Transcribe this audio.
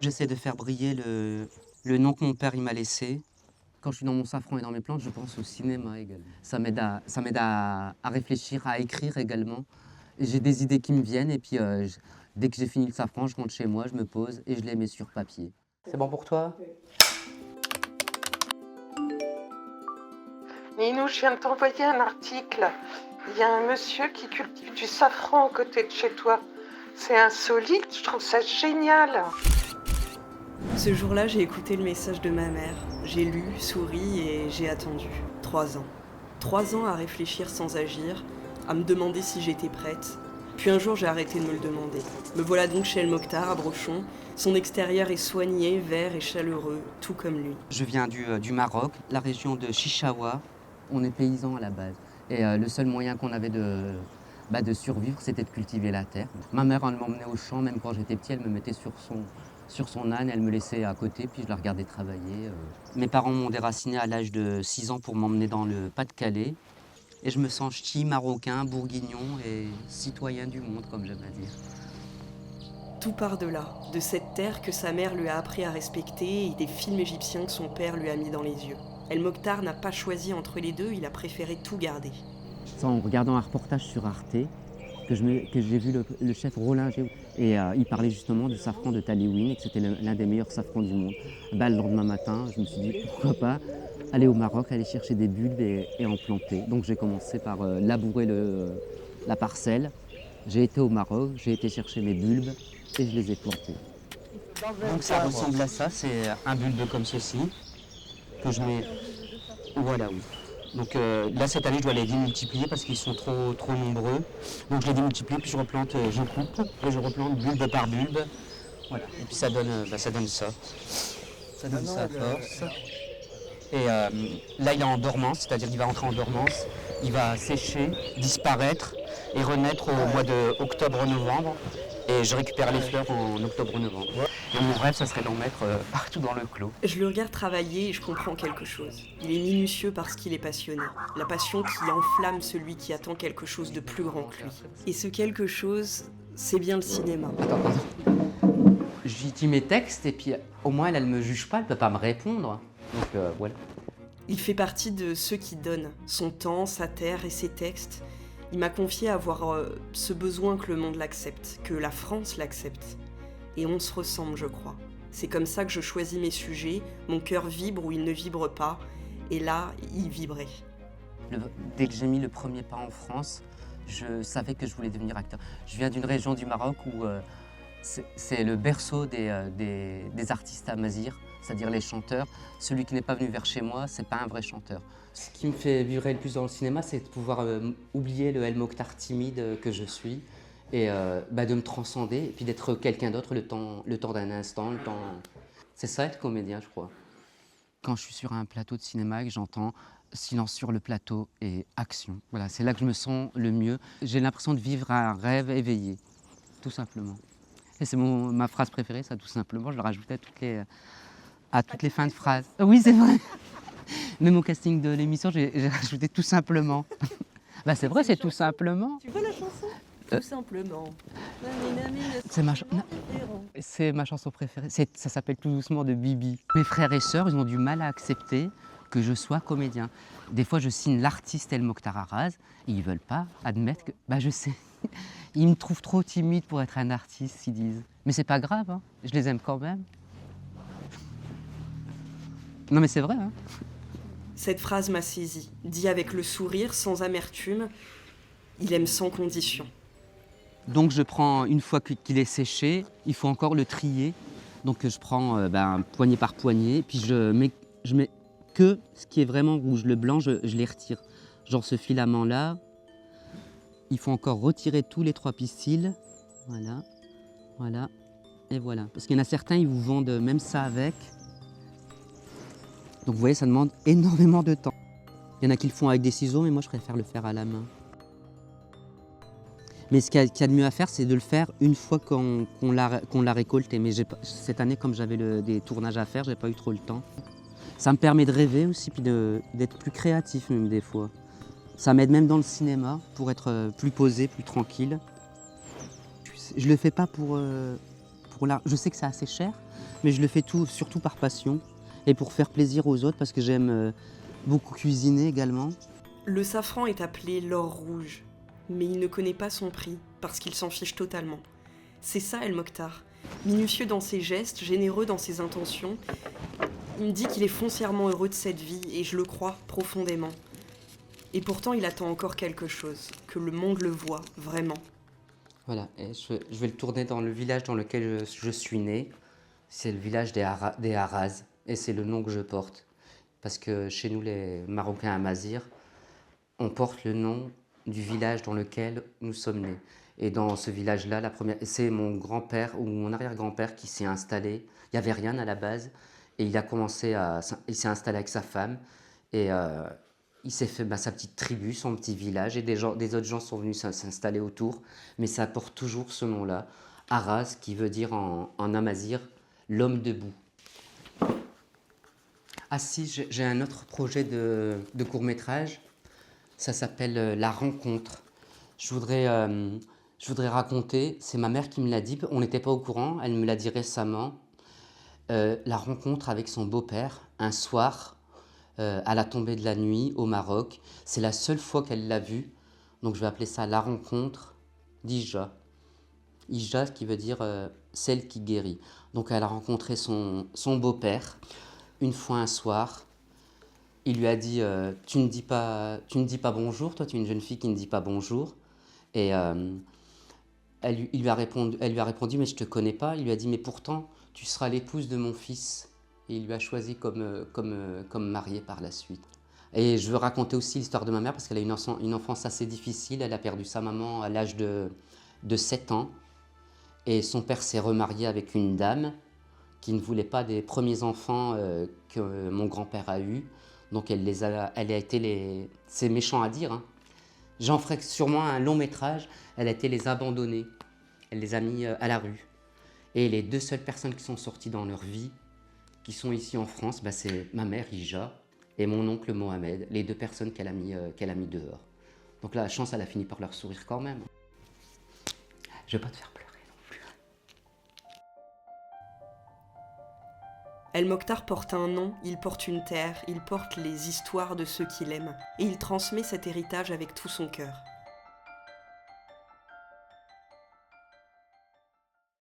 J'essaie de faire briller le nom que mon père il m'a laissé. Quand je suis dans mon safran et dans mes plantes, je pense au cinéma également. Ça m'aide à réfléchir, à écrire également. J'ai des idées qui me viennent et puis dès que j'ai fini le safran, je rentre chez moi, je me pose et je les mets sur papier. C'est bon pour toi? Ninou, je viens de t'envoyer un article. Il y a un monsieur qui cultive du safran à côté de chez toi. C'est insolite, je trouve ça génial. Ce jour-là, j'ai écouté le message de ma mère. J'ai lu, souri et j'ai attendu. 3 ans. 3 ans à réfléchir sans agir, à me demander si j'étais prête. Puis un jour, j'ai arrêté de me le demander. Me voilà donc chez El Mokhtar, à Brochon. Son extérieur est soigné, vert et chaleureux, tout comme lui. Je viens du Maroc, la région de Chichaoua. On est paysans à la base. Et le seul moyen qu'on avait de survivre, c'était de cultiver la terre. Ma mère, elle m'emmenait au champ, même quand j'étais petit, elle me mettait sur son âne, elle me laissait à côté, puis je la regardais travailler. Mes parents m'ont déraciné à l'âge de 6 ans pour m'emmener dans le Pas-de-Calais. Et je me sens ch'ti, marocain, bourguignon et citoyen du monde, comme j'aime à dire. Tout part de là, de cette terre que sa mère lui a appris à respecter et des films égyptiens que son père lui a mis dans les yeux. El Mokhtar n'a pas choisi entre les deux, il a préféré tout garder. C'est en regardant un reportage sur Arte que j'ai vu le chef Rollinger. Et il parlait justement du safran de Taliwin et que c'était l'un des meilleurs safrans du monde. Le lendemain matin, je me suis dit pourquoi pas aller au Maroc, aller chercher des bulbes et en planter. Donc j'ai commencé par labourer la parcelle. J'ai été au Maroc, j'ai été chercher mes bulbes et je les ai plantés. Donc ça ressemble à ça, c'est un bulbe comme ceci que je mets. Voilà, oui. Donc là, cette année, je dois les démultiplier parce qu'ils sont trop nombreux. Donc je les démultiplie, puis je replante, je coupe et je replante bulbe par bulbe. Voilà. Et puis ça donne ça. Ça donne ça à force. Et là, il est en dormance, c'est-à-dire qu'il va entrer en dormance. Il va sécher, disparaître et renaître au mois de octobre-novembre. Et je récupère les fleurs en octobre-novembre. Et mon rêve, ça serait d'en mettre partout dans le clos. Je le regarde travailler et je comprends quelque chose. Il est minutieux parce qu'il est passionné. La passion qui enflamme celui qui attend quelque chose de plus grand que lui. Et ce quelque chose, c'est bien le cinéma. Attends. J'y dis mes textes et puis au moins elle me juge pas, elle peut pas me répondre. Donc voilà. Il fait partie de ceux qui donnent son temps, sa terre et ses textes. Il m'a confié avoir ce besoin que le monde l'accepte, que la France l'accepte. Et on se ressemble, je crois. C'est comme ça que je choisis mes sujets, mon cœur vibre ou il ne vibre pas, et là, il vibrait. Dès que j'ai mis le premier pas en France, je savais que je voulais devenir acteur. Je viens d'une région du Maroc où c'est le berceau des artistes amazigh, c'est-à-dire les chanteurs. Celui qui n'est pas venu vers chez moi, c'est pas un vrai chanteur. Ce qui me fait vibrer le plus dans le cinéma, c'est de pouvoir oublier le El Mokhtar timide que je suis et de me transcender et puis d'être quelqu'un d'autre le temps d'un instant. C'est ça être comédien, je crois. Quand je suis sur un plateau de cinéma et que j'entends silence sur le plateau et action, voilà, c'est là que je me sens le mieux. J'ai l'impression de vivre un rêve éveillé, tout simplement. Et c'est ma phrase préférée, ça, tout simplement. Je le rajoutais à toutes les fins de phrases. Oui, c'est vrai. Même au casting de l'émission, j'ai rajouté tout simplement. C'est vrai, c'est tout simplement. Tu vois la chanson ? Tout simplement. C'est ma chanson préférée. Ça s'appelle Tout doucement de Bibi. Mes frères et sœurs, ils ont du mal à accepter que je sois comédien. Des fois, je signe l'artiste El Mokhtar Haraz et ils veulent pas admettre que... je sais. Ils me trouvent trop timide pour être un artiste, ils disent. Mais c'est pas grave, hein. Je les aime quand même. Non mais c'est vrai, hein. Cette phrase m'a saisi, dit avec le sourire, sans amertume. Il aime sans condition. Donc je prends, une fois qu'il est séché, il faut encore le trier. Donc je prends poignée par poignée, puis je mets que ce qui est vraiment rouge. Le blanc, je les retire. Genre ce filament-là, il faut encore retirer tous les 3 pistils. Voilà, et voilà. Parce qu'il y en a certains, ils vous vendent même ça avec. Donc vous voyez, ça demande énormément de temps. Il y en a qui le font avec des ciseaux, mais moi je préfère le faire à la main. Mais ce qu'il y a de mieux à faire, c'est de le faire une fois qu'on l'a récolté. Mais cette année, comme j'avais des tournages à faire, j'ai pas eu trop le temps. Ça me permet de rêver aussi, puis d'être plus créatif même des fois. Ça m'aide même dans le cinéma pour être plus posé, plus tranquille. Je le fais pas pour pour l'art. Je sais que c'est assez cher, mais je le fais surtout par passion et pour faire plaisir aux autres parce que j'aime beaucoup cuisiner également. Le safran est appelé l'or rouge, mais il ne connaît pas son prix parce qu'il s'en fiche totalement. C'est ça El Mokhtar, minutieux dans ses gestes, généreux dans ses intentions. Il me dit qu'il est foncièrement heureux de cette vie et je le crois profondément. Et pourtant il attend encore quelque chose, que le monde le voie vraiment. Voilà, et je vais le tourner dans le village dans lequel je suis né. C'est le village des Haraz et c'est le nom que je porte. Parce que chez nous les Marocains amazirs, on porte le nom du village dans lequel nous sommes nés. Et dans ce village-là, c'est mon grand-père ou mon arrière-grand-père qui s'est installé. Il n'y avait rien à la base. Et il s'est installé avec sa femme. Et il s'est fait sa petite tribu, son petit village. Et des autres gens sont venus s'installer autour. Mais ça porte toujours ce nom-là. Haraz, qui veut dire en amazigh, l'homme debout. Ah si, j'ai un autre projet de court-métrage. Ça s'appelle La Rencontre. Je voudrais raconter, c'est ma mère qui me l'a dit, on n'était pas au courant, elle me l'a dit récemment, la rencontre avec son beau-père, un soir, à la tombée de la nuit, au Maroc. C'est la seule fois qu'elle l'a vu, donc je vais appeler ça La Rencontre d'Ija. Ija qui veut dire celle qui guérit. Donc elle a rencontré son beau-père une fois un soir. Il lui a dit tu ne dis pas bonjour, toi tu es une jeune fille qui ne dit pas bonjour. Et elle lui a répondu mais je te connais pas. Il lui a dit mais pourtant tu seras l'épouse de mon fils. Et il lui a choisi comme mariée par la suite. Et je veux raconter aussi l'histoire de ma mère parce qu'elle a une enfance assez difficile. Elle a perdu sa maman à l'âge de 7 ans. Et son père s'est remarié avec une dame qui ne voulait pas des premiers enfants que mon grand-père a eus. Donc c'est méchant à dire, hein. J'en ferai sûrement un long métrage. Elle a été les abandonner. Elle les a mis à la rue. Et les 2 seules personnes qui sont sorties dans leur vie, qui sont ici en France, c'est ma mère Ija et mon oncle Mohamed, les 2 personnes qu'elle a mis dehors. Donc la chance, elle a fini par leur sourire quand même. Je vais pas te faire pleurer non plus. El Mokhtar porte un nom, il porte une terre, il porte les histoires de ceux qu'il aime. Et il transmet cet héritage avec tout son cœur.